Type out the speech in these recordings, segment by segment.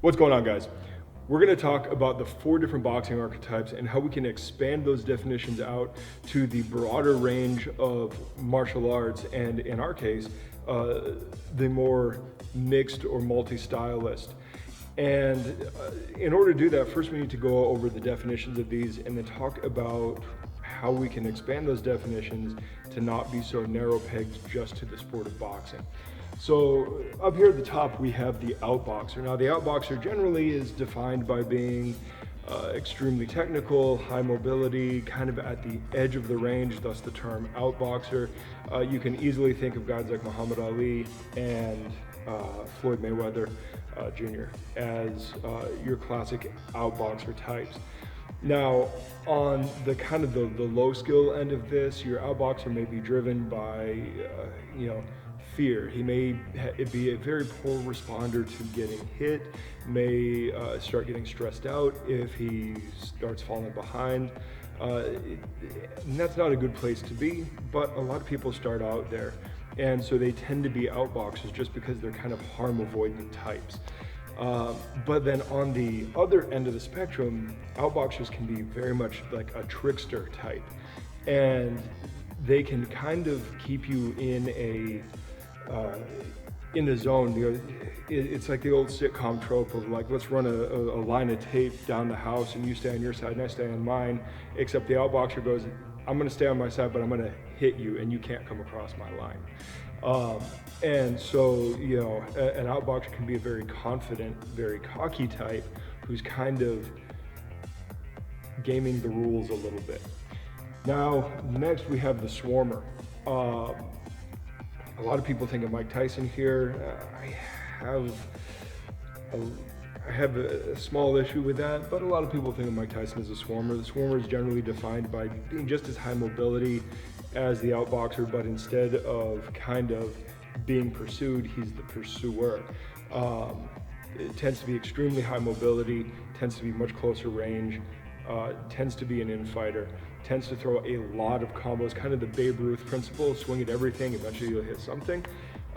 What's going on, guys? We're going to talk about the 4 different boxing archetypes and how we can expand those definitions out to the broader range of martial arts, and in our case, the more mixed or multi-stylist. And in order to do that, first we need to go over the definitions of these and then talk about how we can expand those definitions to not be so narrow pegged just to the sport of boxing. So up here at the top, we have the outboxer. Now the outboxer generally is defined by being extremely technical, high mobility, kind of at the edge of the range, thus the term outboxer. You can easily think of guys like Muhammad Ali and Floyd Mayweather Jr. as your classic outboxer types. Now, on the kind of the low skill end of this, your outboxer may be driven by, fear. He may be a very poor responder to getting hit, may start getting stressed out if he starts falling behind. And that's not a good place to be, but a lot of people start out there. And so they tend to be outboxers just because they're kind of harm avoidant types. But then on the other end of the spectrum, outboxers can be very much like a trickster type. And they can kind of keep you in the zone. It's like the old sitcom trope of like, let's run a line of tape down the house and you stay on your side and I stay on mine, except the outboxer goes, I'm gonna stay on my side, but I'm gonna hit you and you can't come across my line. And so, an outboxer can be a very confident, very cocky type who's kind of gaming the rules a little bit. Now, next we have the swarmer. A lot of people think of Mike Tyson here. I have a small issue with that, but a lot of people think of Mike Tyson as a swarmer. The swarmer is generally defined by being just as high mobility as the outboxer, but instead of kind of being pursued, he's the pursuer. It tends to be extremely high mobility, tends to be much closer range, tends to be an infighter, tends to throw a lot of combos, kind of the Babe Ruth principle, swing at everything, eventually you'll hit something.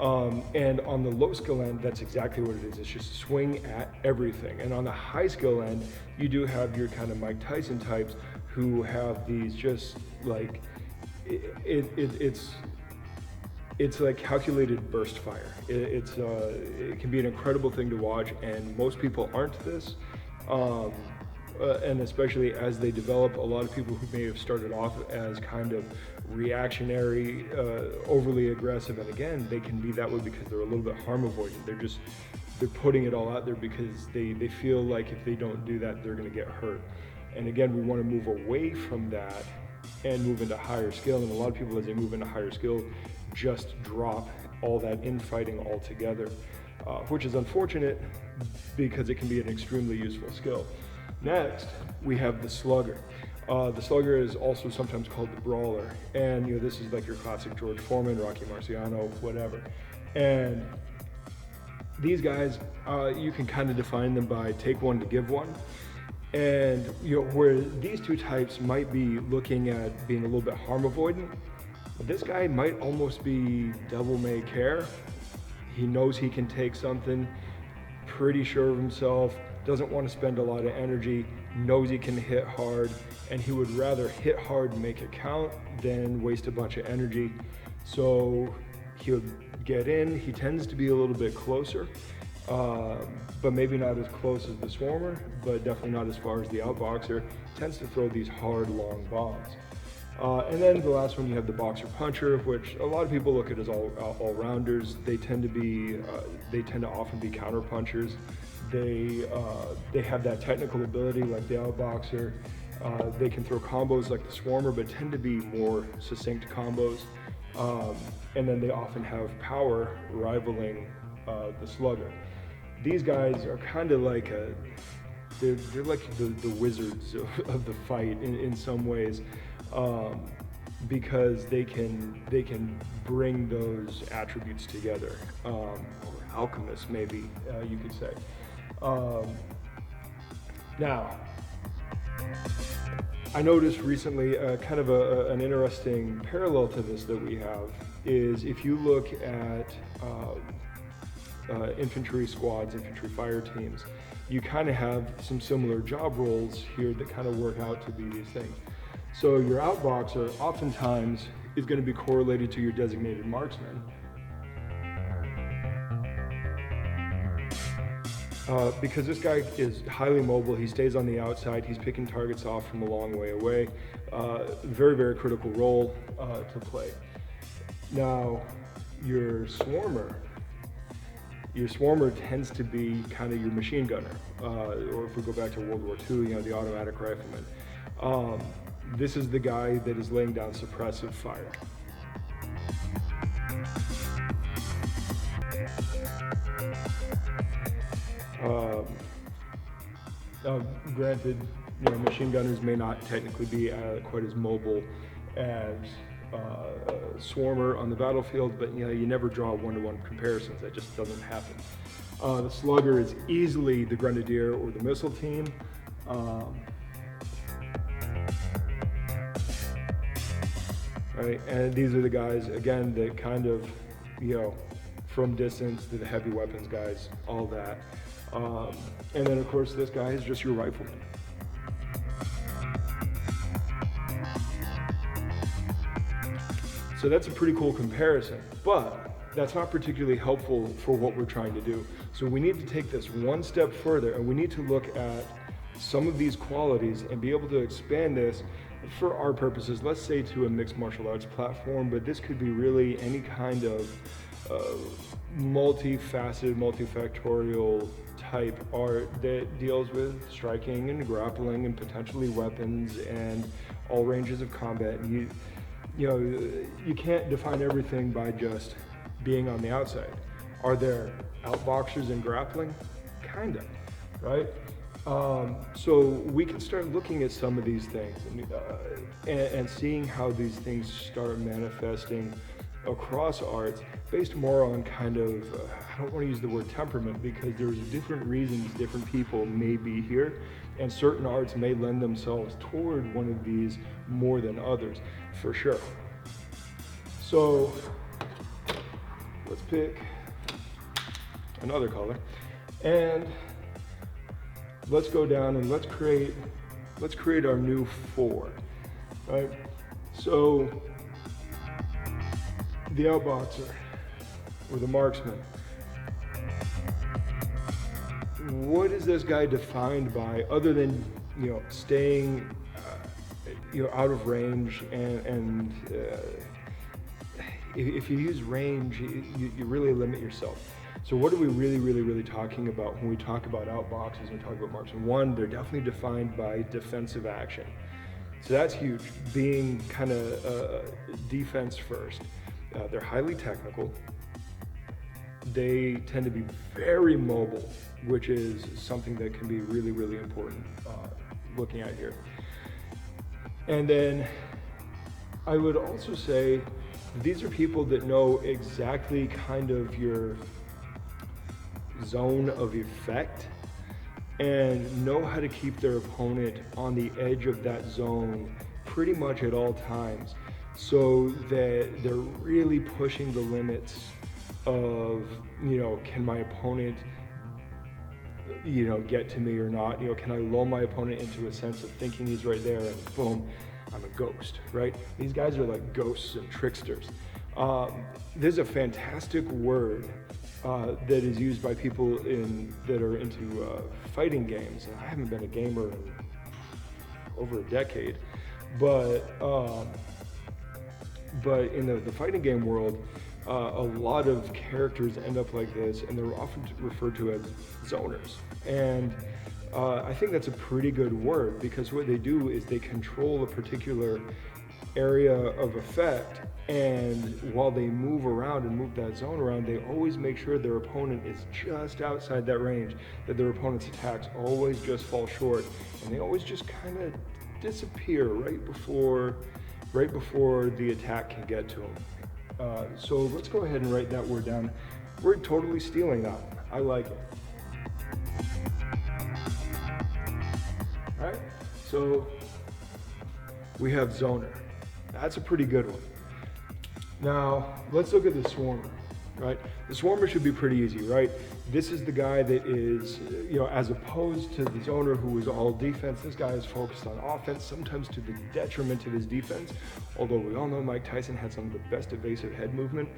And on the low skill end, that's exactly what it is. It's just swing at everything. And on the high skill end, you do have your kind of Mike Tyson types who have these just like, it's like calculated burst fire. It can be an incredible thing to watch, and most people aren't this. And especially as they develop, a lot of people who may have started off as kind of reactionary, overly aggressive, and again, they can be that way because they're a little bit harm avoidant. They're putting it all out there because they feel like if they don't do that, they're gonna get hurt. And again, we wanna move away from that and move into higher skill. And a lot of people, as they move into higher skill, just drop all that infighting altogether, which is unfortunate because it can be an extremely useful skill. Next, we have the slugger. The slugger is also sometimes called the brawler. And this is like your classic George Foreman, Rocky Marciano, whatever. And these guys, you can kind of define them by take one to give one. And where these two types might be looking at being a little bit harm avoidant, this guy might almost be devil may care. He knows he can take something, pretty sure of himself, doesn't want to spend a lot of energy, knows he can hit hard, and he would rather hit hard and make it count than waste a bunch of energy. So he'll get in. He tends to be a little bit closer, but maybe not as close as the swarmer, but definitely not as far as the outboxer. Tends to throw these hard, long bombs. And then the last one, you have the boxer puncher, which a lot of people look at as all-rounders. They tend to often be counter punchers. They have that technical ability like the outboxer. They can throw combos like the swarmer, but tend to be more succinct combos. And then they often have power rivaling the slugger. These guys are kind of like they're like the wizards of the fight in some ways, because they can bring those attributes together, or alchemists maybe you could say. Now, I noticed recently kind of an interesting parallel to this that we have is if you look at infantry squads, infantry fire teams, you kind of have some similar job roles here that kind of work out to be these things. So your outboxer oftentimes is going to be correlated to your designated marksman. Because this guy is highly mobile, he stays on the outside, he's picking targets off from a long way away. Very, very critical role to play. Now, your swarmer tends to be kind of your machine gunner, or if we go back to World War II, you know, the automatic rifleman. This is the guy that is laying down suppressive fire. Granted, you know, machine gunners may not technically be quite as mobile as a swarmer on the battlefield, but you know, you never draw one-to-one comparisons. That just doesn't happen. The slugger is easily the grenadier or the missile team. Right, and these are the guys again that kind of, you know, from distance to the heavy weapons guys, all that. And then of course this guy is just your rifleman. So that's a pretty cool comparison, but that's not particularly helpful for what we're trying to do. So we need to take this one step further, and we need to look at some of these qualities and be able to expand this for our purposes, let's say to a mixed martial arts platform, but this could be really any kind of multifaceted, multifactorial type art that deals with striking and grappling and potentially weapons and all ranges of combat. And you know, you can't define everything by just being on the outside. Are there outboxers in grappling? Kinda, right? So we can start looking at some of these things and seeing how these things start manifesting across arts based more on kind of, I don't want to use the word temperament because there's different reasons different people may be here, and certain arts may lend themselves toward one of these more than others, for sure. So let's pick another color and let's go down and let's create our new 4, right? So the outboxer or the marksman. What is this guy defined by other than, you know, staying you know, out of range and if you use range, you really limit yourself. So what are we really talking about when we talk about outboxes and we talk about marksmen? One, they're definitely defined by defensive action. So that's huge, being kind of defense first. They're highly technical. They tend to be very mobile, which is something that can be really important looking at here. And then I would also say these are people that know exactly kind of your zone of effect and know how to keep their opponent on the edge of that zone pretty much at all times, so that they're really pushing the limits of, you know, can my opponent, you know, get to me or not? You know, can I lull my opponent into a sense of thinking he's right there and boom, I'm a ghost, right? These guys are like ghosts and tricksters. There's a fantastic word that is used by people that are into fighting games. And I haven't been a gamer in over a decade, but in the fighting game world, a lot of characters end up like this, and they're often referred to as zoners. And I think that's a pretty good word, because what they do is they control a particular area of effect, and while they move around and move that zone around, they always make sure their opponent is just outside that range, that their opponent's attacks always just fall short, and they always just kind of disappear right before the attack can get to them. So let's go ahead and write that word down. We're totally stealing that. I like it. All right, so we have zoner. That's a pretty good one. Now, let's look at the swarmer. right? The Swarmer should be pretty easy, right? This is the guy that is, as opposed to the Zoner who is all defense, this guy is focused on offense, sometimes to the detriment of his defense. Although we all know Mike Tyson had some of the best evasive head movement.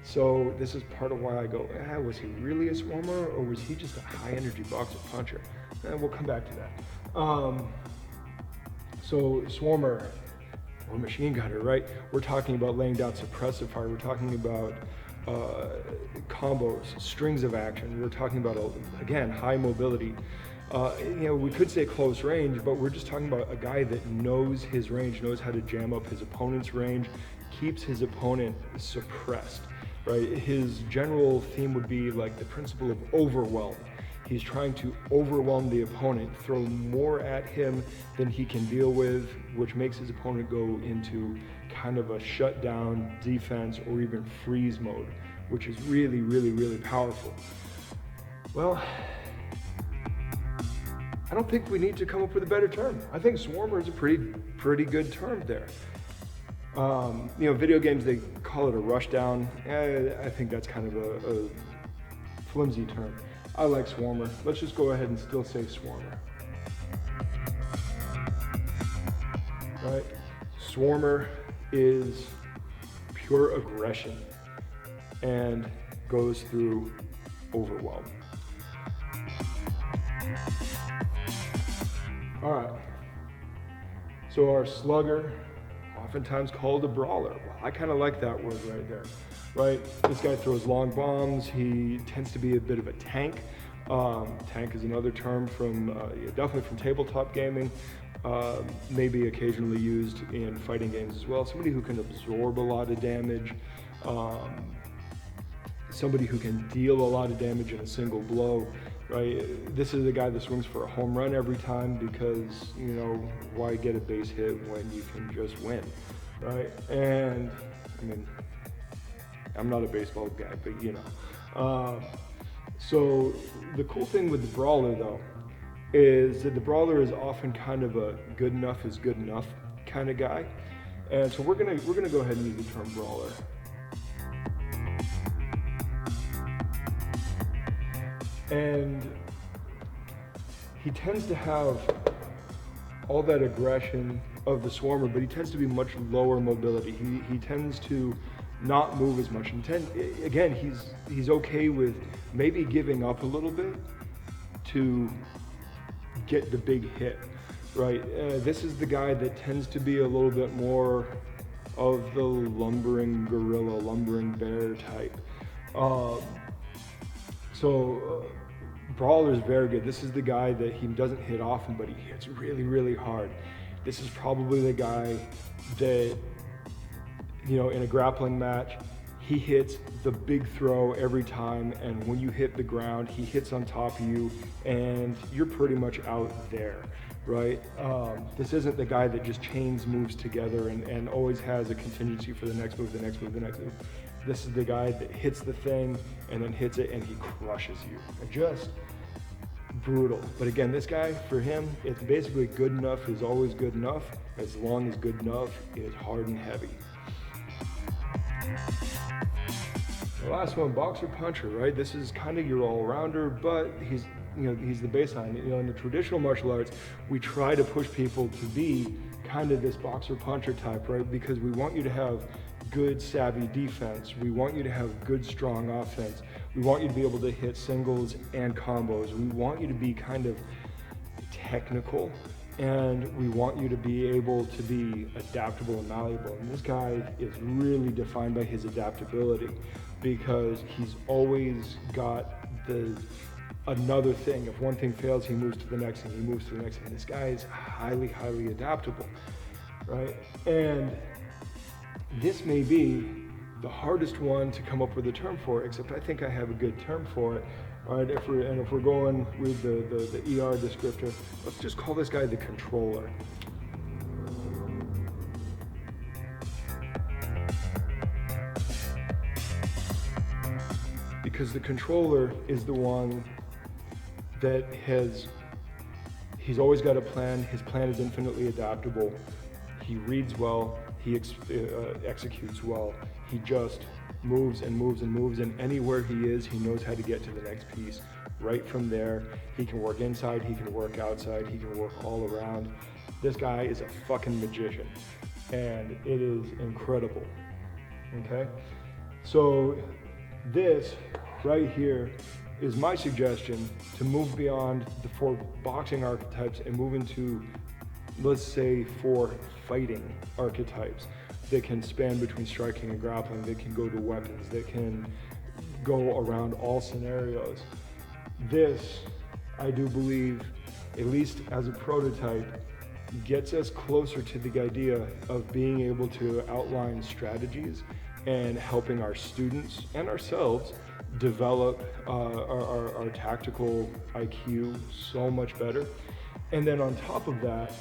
So this is part of why I go, was he really a Swarmer or was he just a high energy boxer puncher? And we'll come back to that. So Swarmer, or machine gunner, right? We're talking about laying down suppressive fire. We're talking about combos, strings of action. We're talking about, again, high mobility. We could say close range, but we're just talking about a guy that knows his range, knows how to jam up his opponent's range, keeps his opponent suppressed, right? His general theme would be like the principle of overwhelm. He's trying to overwhelm the opponent, throw more at him than he can deal with, which makes his opponent go into kind of a shutdown defense or even freeze mode, which is really, really, really powerful. Well, I don't think we need to come up with a better term. I think Swarmer is a pretty good term there. Video games, they call it a rushdown. I think that's kind of a flimsy term. I like Swarmer. Let's just go ahead and still say Swarmer. Right? Swarmer is pure aggression and goes through overwhelm. All right. So our slugger, oftentimes called a brawler. Well, I kind of like that word right there. Right? This guy throws long bombs. He tends to be a bit of a tank. Tank is another term from, definitely from tabletop gaming, maybe occasionally used in fighting games as well. Somebody who can absorb a lot of damage, somebody who can deal a lot of damage in a single blow, right? This is the guy that swings for a home run every time because, why get a base hit when you can just win, right? And, I'm not a baseball guy, but so the cool thing with the brawler though is that the brawler is often kind of a good enough is good enough kind of guy, and so we're gonna go ahead and use the term brawler. And he tends to have all that aggression of the Swarmer, but he tends to be much lower mobility. He tends to not move as much. Again, he's okay with maybe giving up a little bit to get the big hit, right? This is the guy that tends to be a little bit more of the lumbering gorilla, lumbering bear type. Brawler is very good. This is the guy that he doesn't hit often, but he hits really, really hard. This is probably the guy that, in a grappling match, he hits the big throw every time, and when you hit the ground, he hits on top of you, and you're pretty much out there, right? This isn't the guy that just chains moves together and always has a contingency for the next move, the next move, the next move. This is the guy that hits the thing and then hits it and he crushes you. Just brutal. But again, this guy, for him, it's basically good enough is always good enough, as long as good enough is hard and heavy. The last one, boxer puncher, right? This is kind of your all-rounder, but he's the baseline. In the traditional martial arts, we try to push people to be kind of this boxer puncher type, right? Because we want you to have good savvy defense. We want you to have good strong offense. We want you to be able to hit singles and combos. We want you to be kind of technical, and we want you to be able to be adaptable and malleable. And this guy is really defined by his adaptability, because he's always got another thing. If one thing fails, he moves to the next thing, he moves to the next thing. This guy is highly, highly adaptable, right? And this may be the hardest one to come up with a term for, except I think I have a good term for it. All right, if we're going with the ER descriptor, let's just call this guy the controller. Because the controller is the one that he's always got a plan. His plan is infinitely adaptable. He reads well, he executes well. He just moves and moves and moves, and anywhere he is, he knows how to get to the next piece. Right from there, he can work inside, he can work outside, he can work all around. This guy is a fucking magician, and it is incredible, okay? So this right here is my suggestion to move beyond the 4 boxing archetypes and move into, let's say, 4 fighting archetypes that can span between striking and grappling, that can go to weapons, that can go around all scenarios. This, I do believe, at least as a prototype, gets us closer to the idea of being able to outline strategies and helping our students and ourselves develop our tactical IQ so much better. And then on top of that,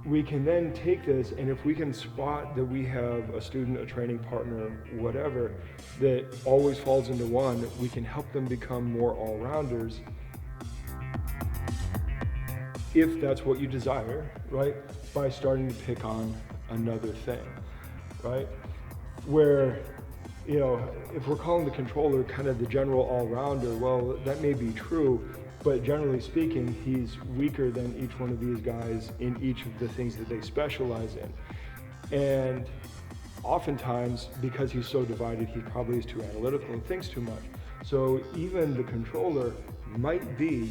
we can then take this, and if we can spot that we have a student, a training partner, whatever, that always falls into one, we can help them become more all-rounders if that's what you desire, right? By starting to pick on another thing, right? Where, you know, if we're calling the controller kind of the general all-rounder, well, that may be true, but generally speaking, he's weaker than each one of these guys in each of the things that they specialize in. And oftentimes, because he's so divided, he probably is too analytical and thinks too much. So even the controller might be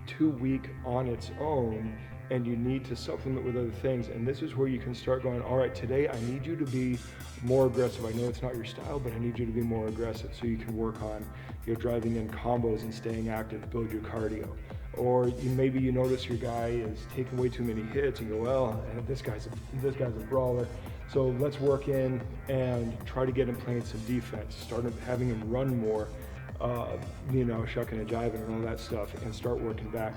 too weak on its own, and you need to supplement with other things. And this is where you can start going, all right, today I need you to be more aggressive. I know it's not your style, but I need you to be more aggressive, so you can work on driving in combos and staying active, build your cardio. Or maybe you notice your guy is taking way too many hits and go, well, this guy's a brawler. So let's work in and try to get him playing some defense, start having him run more, shucking and jiving and all that stuff, and start working back.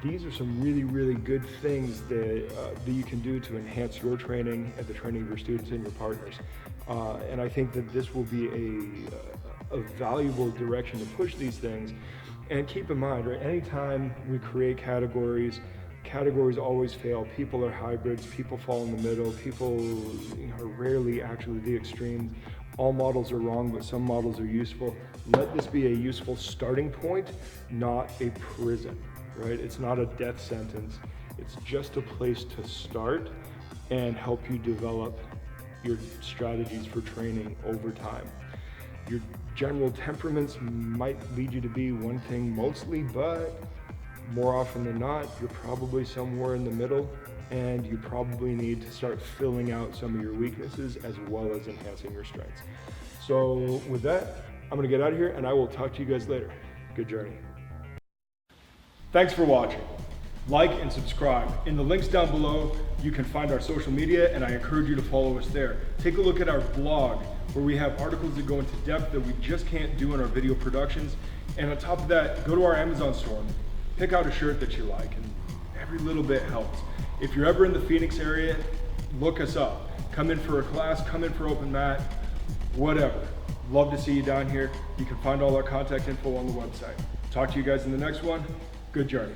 These are some really, really good things that you can do to enhance your training and the training of your students and your partners. And I think that this will be a valuable direction to push these things. And keep in mind, right, anytime we create categories always fail. People are hybrids, people fall in the middle, people are rarely actually the extremes. All models are wrong, but some models are useful. Let this be a useful starting point, not a prison, right? It's not a death sentence. It's just a place to start and help you develop your strategies for training over time. Your general temperaments might lead you to be one thing mostly, but more often than not, you're probably somewhere in the middle, and you probably need to start filling out some of your weaknesses as well as enhancing your strengths. So with that, I'm gonna get out of here, and I will talk to you guys later. Good journey. Thanks for watching. Like and subscribe. In the links down below, you can find our social media, and I encourage you to follow us there. Take a look at our blog, where we have articles that go into depth that we just can't do in our video productions. And on top of that, go to our Amazon store, pick out a shirt that you like, and every little bit helps. If you're ever in the Phoenix area, look us up. Come in for a class, come in for open mat, whatever. Love to see you down here. You can find all our contact info on the website. Talk to you guys in the next one. Good journey.